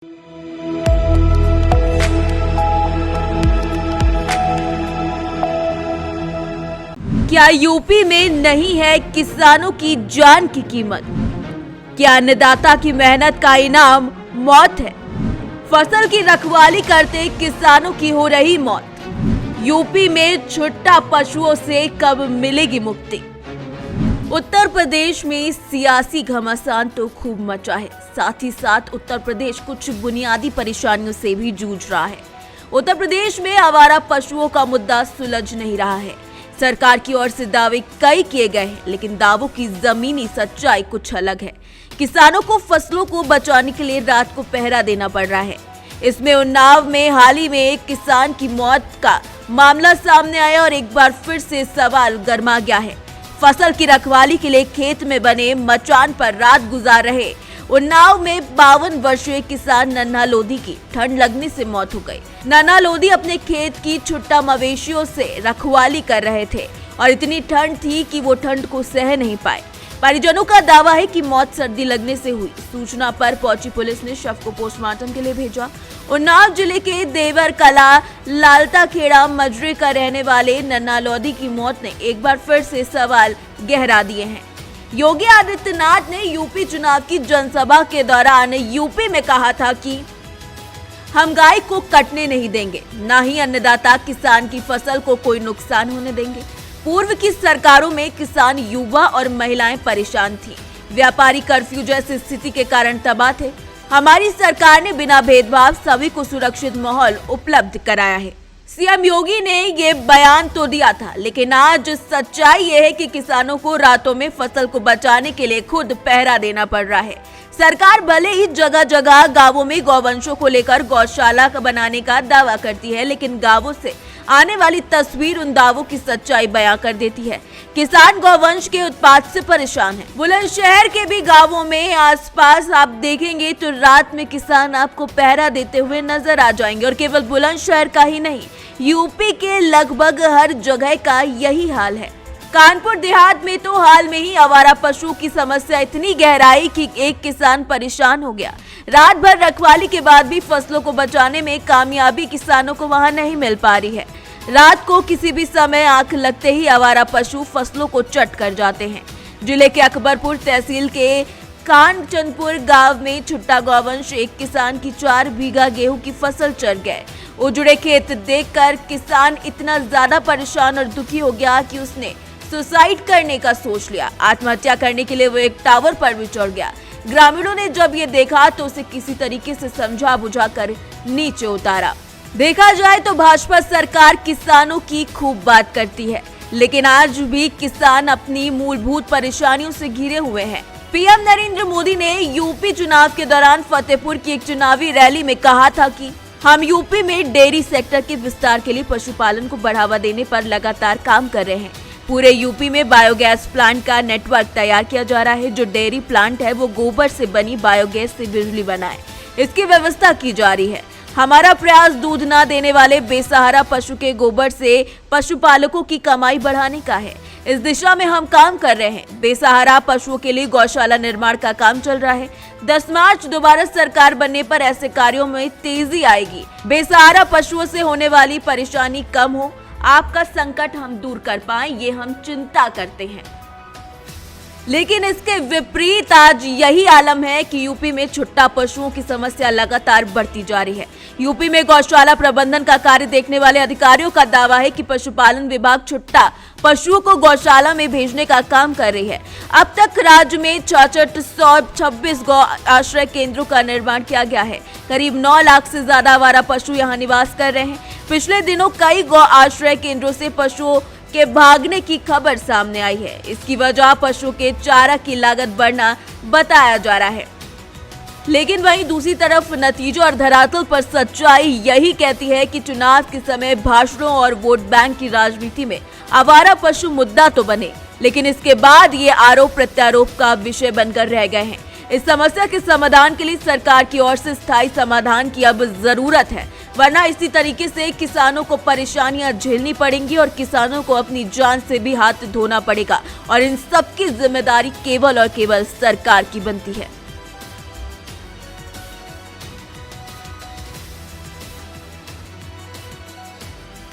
क्या यूपी में नहीं है किसानों की जान की कीमत? क्या अन्नदाता की मेहनत का इनाम मौत है? फसल की रखवाली करते किसानों की हो रही मौत। यूपी में छुट्टा पशुओं से कब मिलेगी मुक्ति? उत्तर प्रदेश में सियासी घमासान तो खूब मचा है, साथ ही साथ उत्तर प्रदेश कुछ बुनियादी परेशानियों से भी जूझ रहा है। उत्तर प्रदेश में आवारा पशुओं का मुद्दा सुलझ नहीं रहा है। सरकार की ओर से दावे कई किए गए हैं, लेकिन दावों की जमीनी सच्चाई कुछ अलग है। किसानों को फसलों को बचाने के लिए रात को पहरा देना पड़ रहा है। इसमें उन्नाव में हाल ही में एक किसान की मौत का मामला सामने आया और एक बार फिर से सवाल गर्मा गया है। फसल की रखवाली के लिए खेत में बने मचान पर रात गुजार रहे उन्नाव में 52 वर्षीय किसान नन्हा लोधी की ठंड लगने से मौत हो गई। नन्हा लोधी अपने खेत की छुट्टा मवेशियों से रखवाली कर रहे थे और इतनी ठंड थी कि वो ठंड को सह नहीं पाए। परिजनों का दावा है कि मौत सर्दी लगने से हुई। सूचना पर पहुंची पुलिस ने शव को पोस्टमार्टम के लिए भेजा। उन्नाव जिले के देवर कला लालता खेड़ा मजरे का रहने वाले नन्हा लोधी की मौत ने एक बार फिर से सवाल गहरा दिए हैं। योगी आदित्यनाथ ने यूपी चुनाव की जनसभा के दौरान यूपी में कहा था कि हम गाय को कटने नहीं देंगे, न ही अन्नदाता किसान की फसल को कोई नुकसान होने देंगे। पूर्व की सरकारों में किसान, युवा और महिलाएं परेशान थी। व्यापारी कर्फ्यू जैसी स्थिति के कारण तबाह थे। हमारी सरकार ने बिना भेदभाव सभी को सुरक्षित माहौल उपलब्ध कराया है। सीएम योगी ने ये बयान तो दिया था, लेकिन आज सच्चाई ये है कि किसानों को रातों में फसल को बचाने के लिए खुद पहरा देना पड़ रहा है। सरकार भले ही जगह जगह गांवों में गौवंशों को लेकर गौशाला बनाने का दावा करती है, लेकिन गांवों से आने वाली तस्वीर उन दावों की सच्चाई बयां कर देती है। किसान गौवंश के उत्पाद से परेशान है। बुलंदशहर के भी गांवों में आसपास आप देखेंगे तो रात में किसान आपको पहरा देते हुए नजर आ जाएंगे। और केवल बुलंदशहर का ही नहीं, यूपी के लगभग हर जगह का यही हाल है। कानपुर देहात में तो हाल में ही आवारा पशु की समस्या इतनी गहराई कि एक किसान परेशान हो गया। रात भर रखवाली के बाद भी फसलों को बचाने में कामयाबी किसानों को वहां नहीं मिल पा रही है। रात को किसी भी समय आंख लगते ही आवारा पशु फसलों को चट कर जाते हैं। जिले के अकबरपुर तहसील के कानचंदपुर गांव में छुट्टा गौवंश एक किसान की 4 बीघा गेहूं की फसल चर गए। उजड़े खेत देखकर किसान इतना ज्यादा परेशान और दुखी हो गया कि उसने सुसाइड करने का सोच लिया। आत्महत्या करने के लिए वो एक टावर पर भी चढ़ गया। ग्रामीणों ने जब ये देखा तो उसे किसी तरीके से समझा बुझाकर नीचे उतारा। देखा जाए तो भाजपा सरकार किसानों की खूब बात करती है, लेकिन आज भी किसान अपनी मूलभूत परेशानियों से घिरे हुए हैं। पीएम नरेंद्र मोदी ने यूपी चुनाव के दौरान फतेहपुर की एक चुनावी रैली में कहा था कि हम यूपी में डेयरी सेक्टर के विस्तार के लिए पशुपालन को बढ़ावा देने पर लगातार काम कर रहे हैं। पूरे यूपी में बायोगैस प्लांट का नेटवर्क तैयार किया जा रहा है। जो डेयरी प्लांट है वो गोबर से बनी बायोगैस से बिजली बनाए, इसकी व्यवस्था की जा रही है। हमारा प्रयास दूध न देने वाले बेसहारा पशु के गोबर से पशुपालकों की कमाई बढ़ाने का है। इस दिशा में हम काम कर रहे हैं। बेसहारा पशुओं के लिए गौशाला निर्माण का काम चल रहा है। 10 मार्च दोबारा सरकार बनने पर ऐसे कार्यों में तेजी आएगी। बेसहारा पशुओं से होने वाली परेशानी कम हो, आपका संकट हम दूर कर पाएं, ये हम चिंता करते हैं। लेकिन इसके विपरीत आज यही आलम है कि यूपी में छुट्टा पशुओं की समस्या लगातार बढ़ती जा रही है। यूपी में गौशाला प्रबंधन का कार्य देखने वाले अधिकारियों का दावा है कि पशुपालन विभाग छुट्टा पशुओं को गौशाला में भेजने का काम कर रही है। अब तक राज्य में 6626 गौ आश्रय केंद्रों का निर्माण किया गया है। करीब 9 लाख से ज्यादा आवारा पशु यहाँ निवास कर रहे हैं। पिछले दिनों कई गौ आश्रय केंद्रों से पशुओं के भागने की खबर सामने आई है। इसकी वजह पशुओं के चारा की लागत बढ़ना बताया जा रहा है। लेकिन वहीं दूसरी तरफ नतीजों और धरातल पर सच्चाई यही कहती है कि चुनाव के समय भाषणों और वोट बैंक की राजनीति में आवारा पशु मुद्दा तो बने, लेकिन इसके बाद ये आरोप प्रत्यारोप का विषय बनकर रह गए हैं। इस समस्या के समाधान के लिए सरकार की ओर से स्थायी समाधान की अब जरूरत है, वरना इसी तरीके से किसानों को परेशानियां झेलनी पड़ेंगी और किसानों को अपनी जान से भी हाथ धोना पड़ेगा और इन सब की जिम्मेदारी केवल और केवल सरकार की बनती है।